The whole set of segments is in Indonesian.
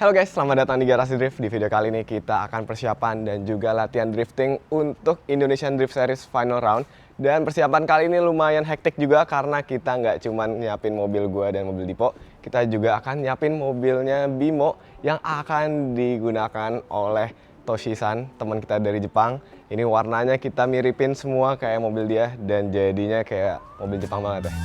Halo guys, selamat datang di Garasi Drift. Di video kali ini kita akan persiapan dan juga latihan drifting untuk Indonesian Drift Series Final Round. Dan persiapan kali ini lumayan hektik juga karena kita nggak cuma nyiapin mobil gua dan mobil Dipo, kita juga akan nyiapin mobilnya Bimo yang akan digunakan oleh Toshi-san, teman kita dari Jepang. Ini warnanya kita miripin semua kayak mobil dia dan jadinya kayak mobil Jepang banget ya.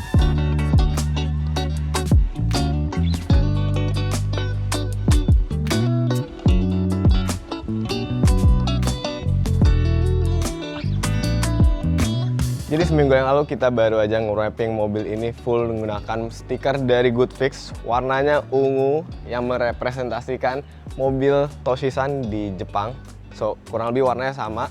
Jadi seminggu yang lalu kita baru aja nge-wrapping mobil ini full menggunakan stiker dari Goodfix. Warnanya ungu yang merepresentasikan mobil Toshi-san di Jepang. So kurang lebih warnanya sama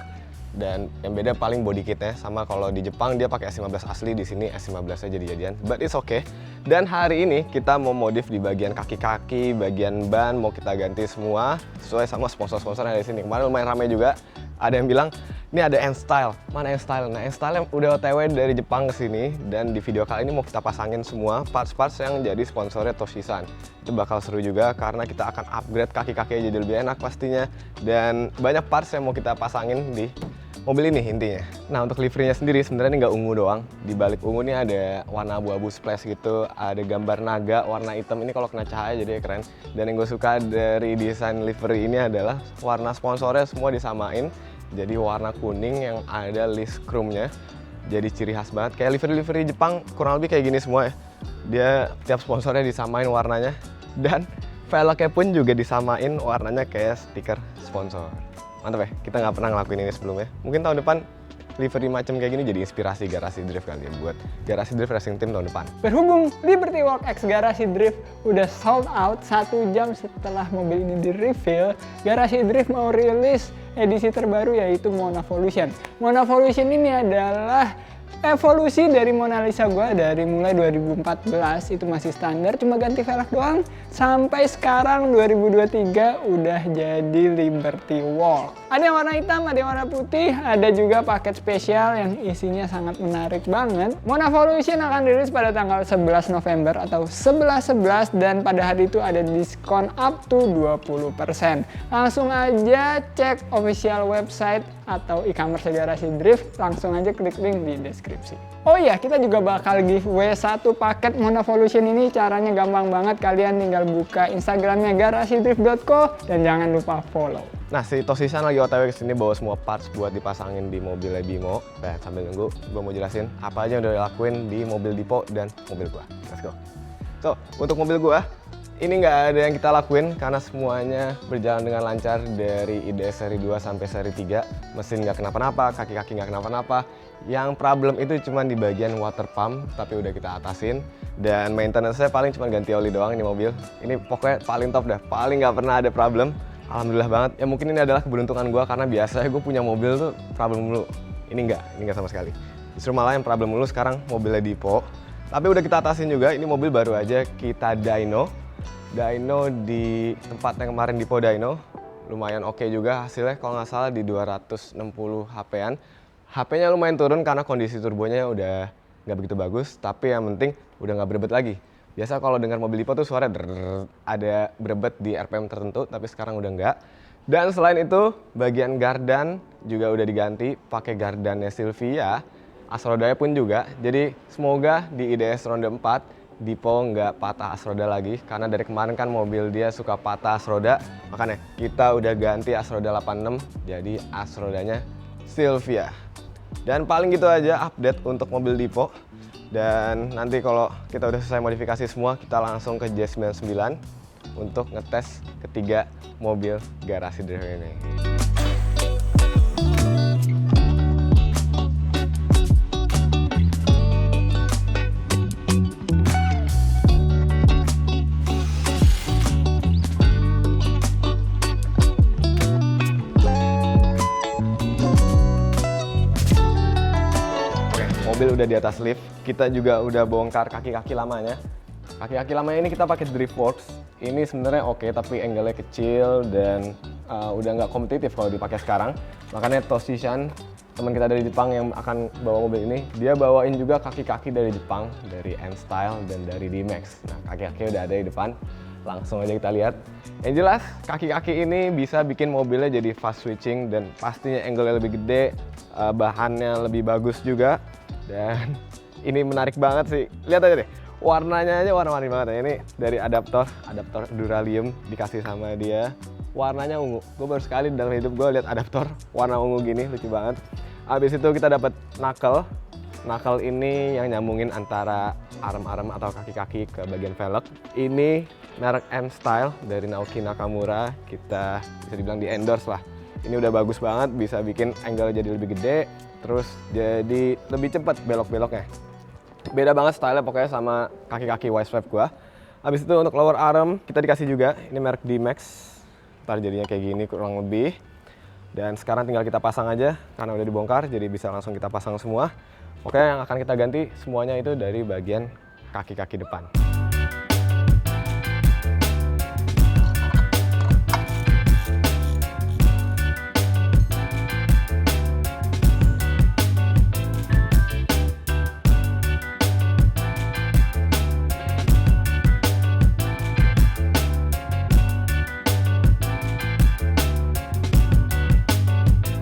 dan yang beda paling body kitnya. Sama kalau di Jepang dia pakai S15 asli, di sini S15-nya jadi-jadian. But it's okay. Dan hari ini kita mau modif di bagian kaki-kaki, bagian ban mau kita ganti semua sesuai sama sponsor-sponsor yang ada di sini. Kemarin lumayan ramai juga. Ada yang bilang, ini ada N-Style. Mana N-Style? Nah, N-Style yang udah OTW dari Jepang ke sini. Dan di video kali ini mau kita pasangin semua parts-parts yang jadi sponsornya Toshi-san. Itu bakal seru juga karena kita akan upgrade kaki-kakinya jadi lebih enak pastinya. Dan banyak parts yang mau kita pasangin di mobil ini intinya. Nah, untuk liverynya sendiri sebenarnya ini nggak ungu doang. Di balik ungu ini ada warna abu-abu splash gitu. Ada gambar naga warna hitam. Ini kalau kena cahaya jadi keren. Dan yang gue suka dari desain livery ini adalah warna sponsornya semua disamain. Jadi warna kuning yang ada list chrome-nya. Jadi ciri khas banget. Kayak livery-livery Jepang kurang lebih kayak gini semua ya. Dia tiap sponsornya disamain warnanya. Dan velgnya pun juga disamain warnanya kayak stiker sponsor. Mantap ya, kita nggak pernah ngelakuin ini sebelumnya. Mungkin tahun depan livery macam kayak gini jadi inspirasi Garasi Drift kali ya buat Garasi Drift Racing Team tahun depan. Berhubung Liberty Walk X Garasi Drift udah sold out 1 jam setelah mobil ini di-reveal, Garasi Drift mau rilis edisi terbaru yaitu Monavolution. Monavolution ini adalah evolusi dari Mona Lisa gua dari mulai 2014 itu masih standar cuma ganti velg doang sampai sekarang 2023 udah jadi Liberty Walk. Ada yang warna hitam, ada yang warna putih, ada juga paket spesial yang isinya sangat menarik banget. Monavolution akan rilis pada tanggal 11 November atau 11/11 dan pada hari itu ada diskon up to 20%. Langsung aja cek official website atau e-commerce Garasi Drift, langsung aja klik link di deskripsi. Oh iya, kita juga bakal giveaway 1 paket Monavolution ini. Caranya gampang banget, kalian tinggal buka Instagramnya garasidrift.co dan jangan lupa follow. Nah, si Toshi-san lagi OTW kesini bawa semua parts buat dipasangin di mobilnya Bimo. Nah, sambil nunggu, gue mau jelasin apa aja yang udah dilakuin di mobil Dipo dan mobil gua. Let's go. So, untuk mobil gua, ini nggak ada yang kita lakuin karena semuanya berjalan dengan lancar dari IDS seri 2 sampai seri 3. Mesin nggak kenapa-napa, kaki-kaki nggak kenapa-napa. Yang problem itu cuma di bagian water pump, tapi udah kita atasin. Dan maintenance-nya paling cuma ganti oli doang ini mobil. Ini pokoknya paling top dah, paling nggak pernah ada problem. Alhamdulillah banget. Ya mungkin ini adalah keberuntungan gue karena biasanya gue punya mobil tuh problem mulu. Ini enggak sama sekali. Justru malah yang problem mulu sekarang mobilnya Dipo. Tapi udah kita atasin juga, ini mobil baru aja kita dyno di tempat yang kemarin Dipo dyno. Lumayan oke juga hasilnya, kalau nggak salah di 260 HP-an. HP-nya lumayan turun karena kondisi turbonya udah nggak begitu bagus, tapi yang penting udah nggak berebet lagi. Biasa kalau dengar mobil Dipo tuh suara ada berebet di RPM tertentu, tapi sekarang udah nggak. Dan selain itu, bagian gardan juga udah diganti pakai gardannya Silvia. As rodanya pun juga, jadi semoga di IDS ronde 4 Dipo nggak patah as roda lagi, karena dari kemarin kan mobil dia suka patah as roda, makanya kita udah ganti as roda 86 jadi as rodanya Silvia. Dan paling gitu aja update untuk mobil Dipo. Dan nanti kalau kita udah selesai modifikasi semua, kita langsung ke J99 untuk ngetes ketiga mobil Garasi Drift ini. Mobil udah di atas lift, kita juga udah bongkar kaki-kaki lamanya. Kaki-kaki lamanya ini kita pakai Driftworks. Ini sebenarnya oke, tapi angle-nya kecil dan udah nggak kompetitif kalau dipakai sekarang. Makanya Toshi-san, teman kita dari Jepang yang akan bawa mobil ini, dia bawain juga kaki-kaki dari Jepang, dari N-Style dan dari D-Max. Nah, kaki-kaki udah ada di depan. Langsung aja kita lihat. Yang jelas, kaki-kaki ini bisa bikin mobilnya jadi fast switching dan pastinya angle-nya lebih gede, bahannya lebih bagus juga. Dan ini menarik banget sih. Lihat aja deh, warnanya aja warna-warni banget ya. Ini dari adaptor duralium dikasih sama dia. Warnanya ungu. Gue baru sekali dalam hidup gue lihat adaptor warna ungu gini, lucu banget. Habis itu kita dapat knuckle. Knuckle ini yang nyambungin antara arm-arm atau kaki-kaki ke bagian velg. Ini merek M-Style dari Naoki Nakamura. Kita bisa dibilang di endorse lah. Ini udah bagus banget, bisa bikin angle jadi lebih gede, terus jadi lebih cepat belok-beloknya. Beda banget style-nya pokoknya sama kaki-kaki Wisewave gua. Habis itu untuk lower arm kita dikasih juga, ini merek D-Max. Ntar jadinya kayak gini kurang lebih. Dan sekarang tinggal kita pasang aja, karena udah dibongkar, jadi bisa langsung kita pasang semua. Oke, yang akan kita ganti semuanya itu dari bagian kaki-kaki depan.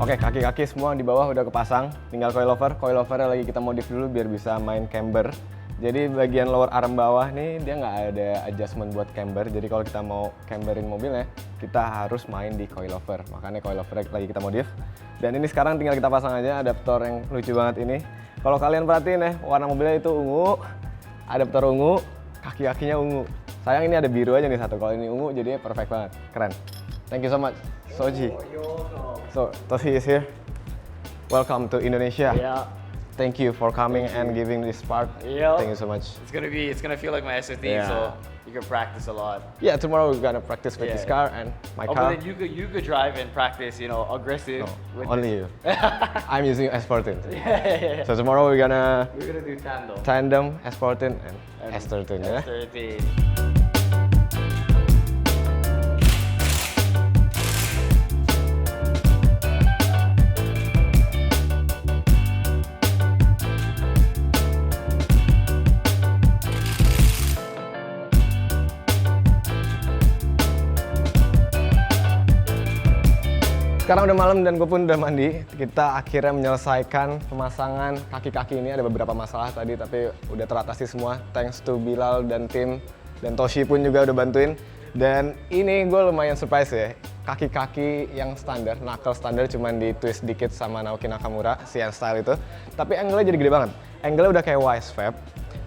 Oke, kaki-kaki semua di bawah udah kepasang, tinggal coilovernya lagi kita modif dulu biar bisa main camber. Jadi bagian lower arm bawah nih dia nggak ada adjustment buat camber, jadi kalau kita mau camberin mobilnya kita harus main di coilover, makanya coilover lagi kita modif. Dan ini sekarang tinggal kita pasang aja adaptor yang lucu banget ini. Kalau kalian perhatiin ya, warna mobilnya itu ungu, adaptor ungu, kaki-kakinya ungu. Sayang ini ada biru aja nih satu, kalau ini ungu jadinya perfect banget, keren. Thank you so much, Soji. So, Toshi is here. Welcome to Indonesia. Yeah. Thank you for coming and giving this part. Yeah. Thank you so much. It's gonna feel like my SO theme, Yeah. so you can practice a lot. Yeah, tomorrow we're gonna practice with Yeah. this car and my Oh, car. but then you could drive and practice, aggressive. No, with only you. I'm using S14. Yeah. So tomorrow we're gonna We're gonna do tandem. tandem S14 and And S13 ya. S13. Sekarang udah malam dan gue pun udah mandi. Kita akhirnya menyelesaikan pemasangan kaki-kaki ini. Ada beberapa masalah tadi tapi udah teratasi semua. Thanks to Bilal dan tim. Dan Toshi pun juga udah bantuin. Dan ini gue lumayan surprise ya. Kaki-kaki yang standar, knuckle standar cuman di twist dikit sama Naoki Nakamura, si N-Style itu. Tapi angle-nya jadi gede banget. Angle-nya udah kayak Wisewave.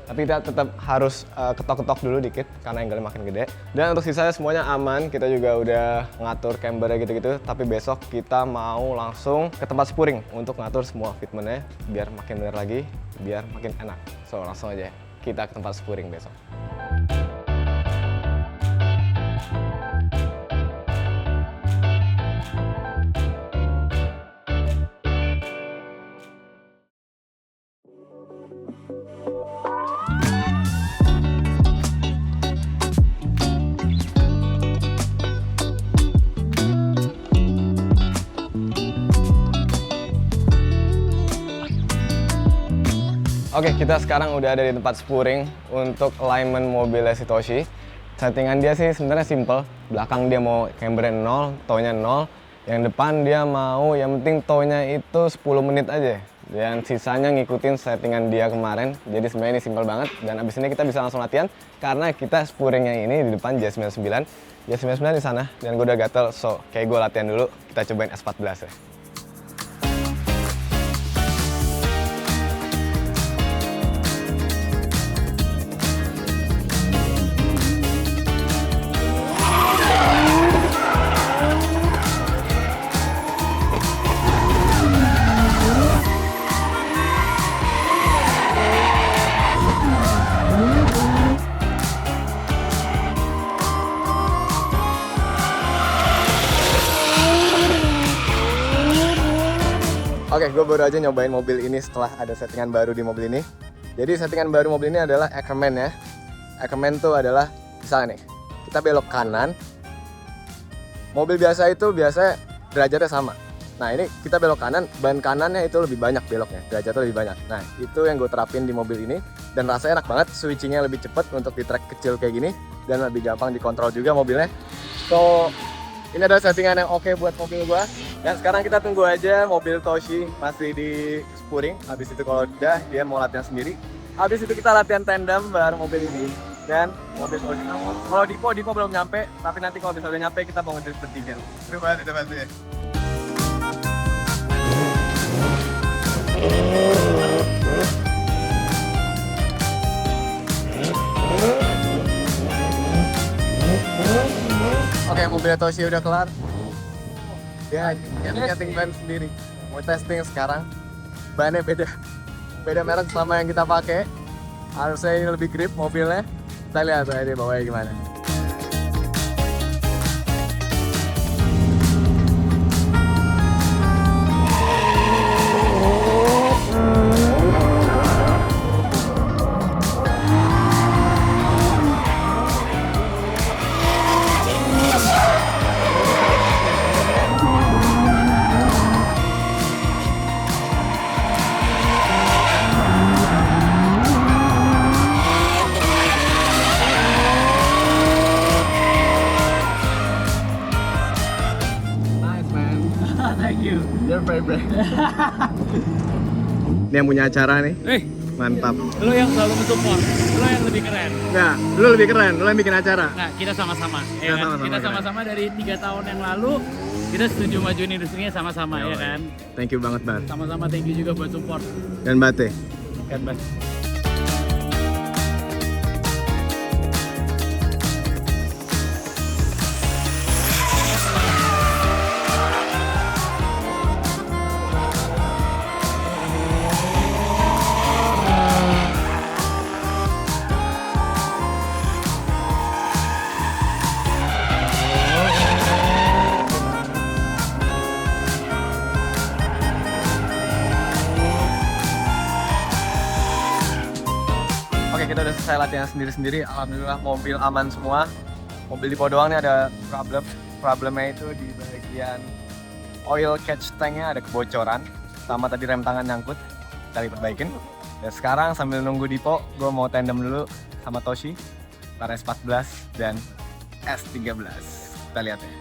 Tapi kita tetap harus ketok-ketok dulu dikit karena angle-nya makin gede. Dan untuk sisanya semuanya aman, kita juga udah ngatur cambernya gitu-gitu. Tapi besok kita mau langsung ke tempat spuring untuk ngatur semua fitmentnya biar makin bener lagi, biar makin enak. So langsung aja kita ke tempat spuring besok. Oke, kita sekarang udah ada di tempat spuring untuk alignment mobilnya si Toshi. Settingan dia sih sebenarnya simple. Belakang dia mau cambernya 0, toe-nya 0. Yang depan dia mau, yang penting toe-nya itu 10 menit aja. Dan sisanya ngikutin settingan dia kemarin. Jadi sebenarnya ini simple banget. Dan abis ini kita bisa langsung latihan. Karena kita spuringnya ini di depan J99. J99 di sana. Dan gue udah gatel, so kayak gue latihan dulu. Kita cobain S14 ya. Oke, gue baru aja nyobain mobil ini setelah ada settingan baru di mobil ini. Jadi settingan baru mobil ini adalah Ackerman ya. Ackerman tuh adalah, misalnya nih, kita belok kanan. Mobil biasa itu biasanya derajatnya sama. Nah ini kita belok kanan, ban kanannya itu lebih banyak beloknya, derajatnya lebih banyak. Nah itu yang gue terapin di mobil ini. dan rasanya enak banget, switchingnya lebih cepet untuk di track kecil kayak gini dan lebih gampang dikontrol juga mobilnya. So ini adalah settingan yang oke buat mobil gua. Dan sekarang kita tunggu aja mobil Toshi masih di spuring. Habis itu kalau udah dia mau latihan sendiri. Habis itu kita latihan tandem bareng mobil ini dan mobil Toshi. Kalau Dipo belum nyampe, tapi nanti kalau misalnya nyampe kita mau ngedrift bertiga. Terima kasih ya. Oke, mobilnya Toshi udah kelar. Dia nyeting ban sendiri. Mau testing sekarang. Bannya beda merek sama yang kita pakai. Harusnya ini lebih grip mobilnya. Kita lihat aja di bawahnya gimana. Thank you. You're very brave. Ini yang punya acara nih. Mantap. Lo yang selalu mensupport, lo yang lebih keren. Nah, lu lebih keren, lu yang bikin acara. Nah, kita sama-sama. Kita sama-sama kita keren. sama-sama dari 3 tahun yang lalu, kita setuju majuin industrinya sama-sama, ya kan? Thank you banget, Bar. Sama-sama thank you juga buat support. Dan Bate. Kan, Bas? Oke, kita udah selesai latihan sendiri-sendiri. Alhamdulillah mobil aman semua. Mobil Dipo doang nih ada problemnya itu di bagian oil catch tanknya ada kebocoran. Sama tadi rem tangan nyangkut, kita perbaikin. Dan sekarang sambil nunggu Dipo, gue mau tandem dulu sama Toshi, RS14 dan S13. Kita lihat ya.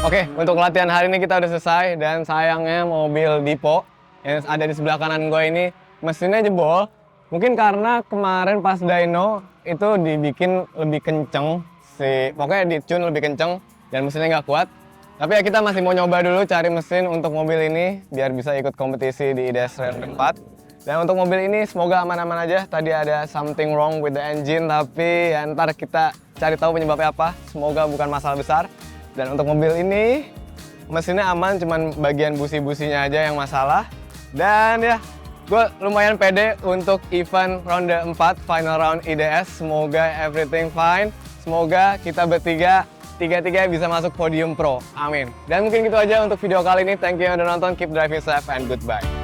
Oke, untuk latihan hari ini kita udah selesai dan sayangnya mobil Dipo yang ada di sebelah kanan gue ini mesinnya jebol. Mungkin karena kemarin pas dyno itu dibikin lebih kenceng pokoknya di-tune lebih kenceng dan mesinnya nggak kuat. Tapi ya kita masih mau nyoba dulu cari mesin untuk mobil ini biar bisa ikut kompetisi di IDS Rally 4. Dan untuk mobil ini semoga aman-aman aja. Tadi ada something wrong with the engine, tapi ya ntar kita cari tahu penyebabnya apa. Semoga bukan masalah besar. Dan untuk mobil ini mesinnya aman, cuman bagian busi-businya aja yang masalah. Dan ya, gue lumayan pede untuk event ronde 4 final round IDS. Semoga everything fine. Semoga kita bertiga tiga-tiga bisa masuk podium pro. Amin. Dan mungkin gitu aja untuk video kali ini. Thank you yang udah nonton. Keep driving safe and goodbye.